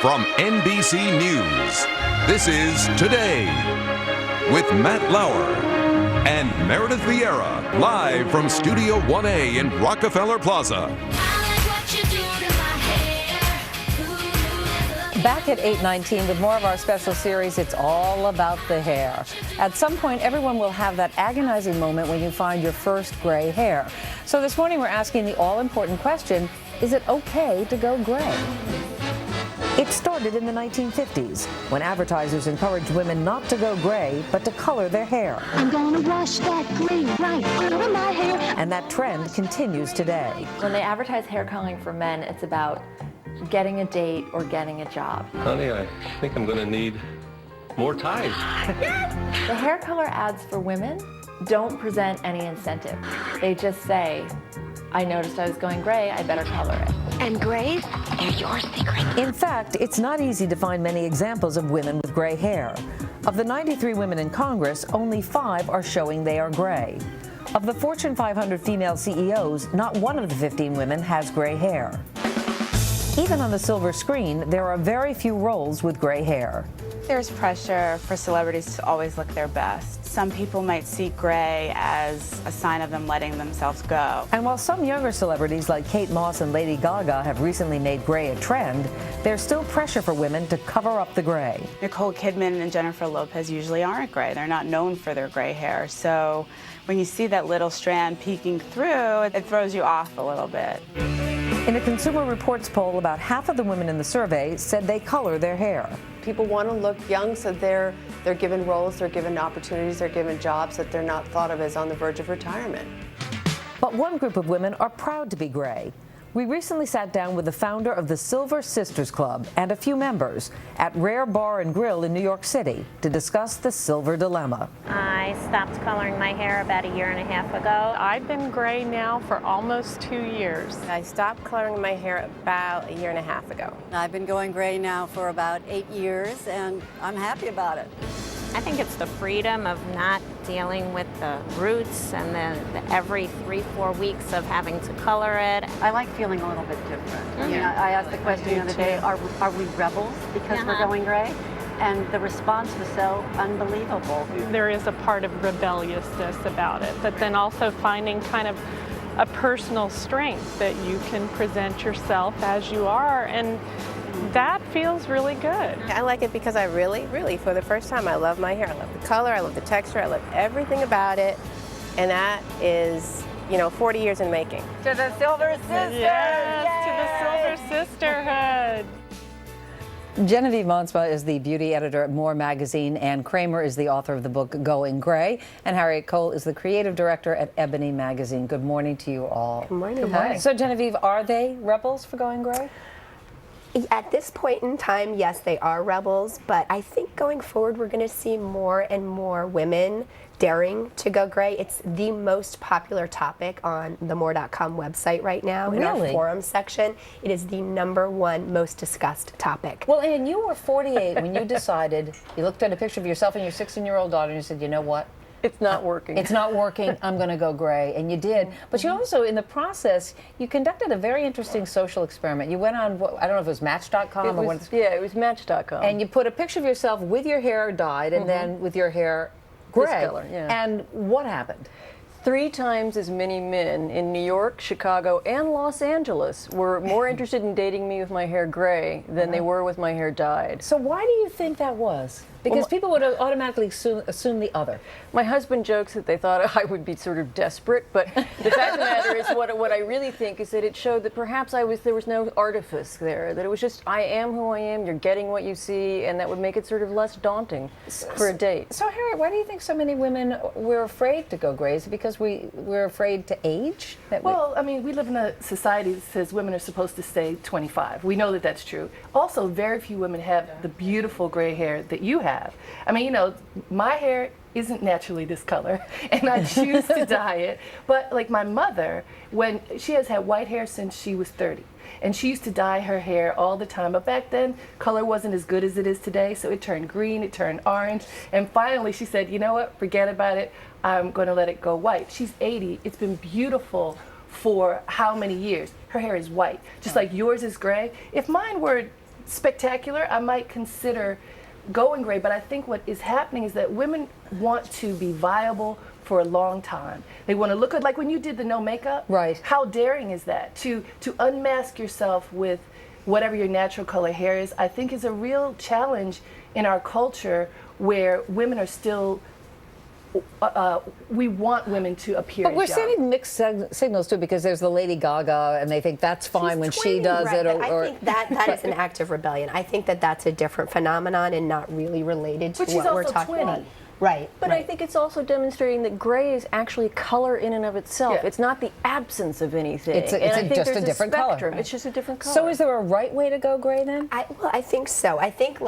From NBC News, this is Today with Matt Lauer and Meredith Vieira, live from Studio 1A in Rockefeller Plaza. Back at 8:19 with more of our special series, It's All About the Hair. At some point, everyone will have that agonizing moment when you find your first gray hair. So this morning, we're asking the all-important question, is it okay to go gray? It started in the 1950s, when advertisers encouraged women not to go gray, but to color their hair. I'm gonna wash that gray right out of my hair. And that trend continues today. When they advertise hair coloring for men, it's about getting a date or getting a job. Honey, I think I'm gonna need more ties. The hair color ads for women don't present any incentive. They just say, I noticed I was going gray, I better color it. And grays, they're your secret. In fact, it's not easy to find many examples of women with gray hair. Of the 93 women in Congress, only 5 are showing they are gray. Of the Fortune 500 female CEOs, not one of the 15 women has gray hair. Even on the silver screen, there are very few roles with gray hair. There's pressure for celebrities to always look their best. Some people might see gray as a sign of them letting themselves go. And while some younger celebrities like Kate Moss and Lady Gaga have recently made gray a trend, there's still pressure for women to cover up the gray. Nicole Kidman and Jennifer Lopez usually aren't gray. They're not known for their gray hair. So when you see that little strand peeking through, it throws you off a little bit. In a Consumer Reports poll, about half of the women in the survey said they color their hair. People want to look young, so they're given roles, they're given opportunities, they're given jobs that they're not thought of as on the verge of retirement. But one group of women are proud to be gray. We recently sat down with the founder of the Silver Sisters Club and a few members at Rare Bar and Grill in New York City to discuss the silver dilemma. I stopped coloring my hair about 1.5 years ago. I've been gray now for almost 2 years. I stopped coloring my hair about 1.5 years ago. I've been going gray now for about 8 years, and I'm happy about it. I think it's the freedom of not dealing with the roots and the every 3-4 weeks of having to color it. I like feeling a little bit different. I mean, I asked the question the other day, are we rebels because we're going gray? And the response was so unbelievable. There is a part of rebelliousness about it, but then also finding kind of a personal strength that you can present yourself as you are, and that feels really good. I like it because I really, for the first time, I love my hair. I love the color, I love the texture, I love everything about it. And that is, 40 years in making. To the Silver Sisters! Yes, to the Silver Sisterhood! Genevieve Monsma is the beauty editor at More Magazine. Ann Kramer is the author of the book Going Gray. And Harriet Cole is the creative director at Ebony Magazine. Good morning to you all. Good morning. Good morning. So, Genevieve, are they rebels for going gray? At this point in time, yes, they are rebels, but I think going forward we're going to see more and more women daring to go gray. It's the most popular topic on the More.com website right now. In our forum section. It is the #1 most discussed topic. Well, Ann, you were 48 when you decided, you looked at a picture of yourself and your 16-year-old daughter and you said, you know what? It's not working. It's not working. I'm going to go gray. And you did. But you also, in the process, you conducted a very interesting social experiment. You went on, I don't know if it was Match.com or what. Yeah, it was Match.com. And you put a picture of yourself with your hair dyed and then with your hair gray. This color, yeah. And what happened? 3 times as many men in New York, Chicago, and Los Angeles were more interested in dating me with my hair gray than they were with my hair dyed. So why do you think that was? Because people would automatically assume the other. My husband jokes that they thought I would be sort of desperate, but the fact of the matter is what I really think is that it showed that perhaps there was no artifice there, that it was just I am who I am, you're getting what you see, and that would make it sort of less daunting for a date. So Harriet, why do you think so many women were afraid to go gray? Is it because we're afraid to age? Well, I mean, we live in a society that says women are supposed to stay 25. We know that that's true. Also, very few women have the beautiful gray hair that you have. I mean, my hair isn't naturally this color, and I choose to dye it. But like my mother, when she has had white hair since she was 30, and she used to dye her hair all the time. But back then, color wasn't as good as it is today, so it turned green, it turned orange, and finally she said, you know what, forget about it, I'm going to let it go white. She's 80. It's been beautiful for how many years? Her hair is white, just like yours is gray. If mine were spectacular, I might consider going gray, but I think what is happening is that women want to be viable for a long time. They want to look good, like when you did the no makeup. Right. How daring is that? To unmask yourself with whatever your natural color hair is, I think is a real challenge in our culture where women are still, we want women to appear But we're young. sending mixed signals too, because there's the Lady Gaga, and they think that's fine when she does right, it. but I think that is an act of rebellion. I think that's a different phenomenon and not really related to But she's what we're also talking 20. about. Right. But I think it's also demonstrating that gray is actually color in and of itself. Yeah. It's not the absence of anything. It's And I think just a there's different color. spectrum. It's just a different color. So is there a right way to go gray then? Well, I think so. I think like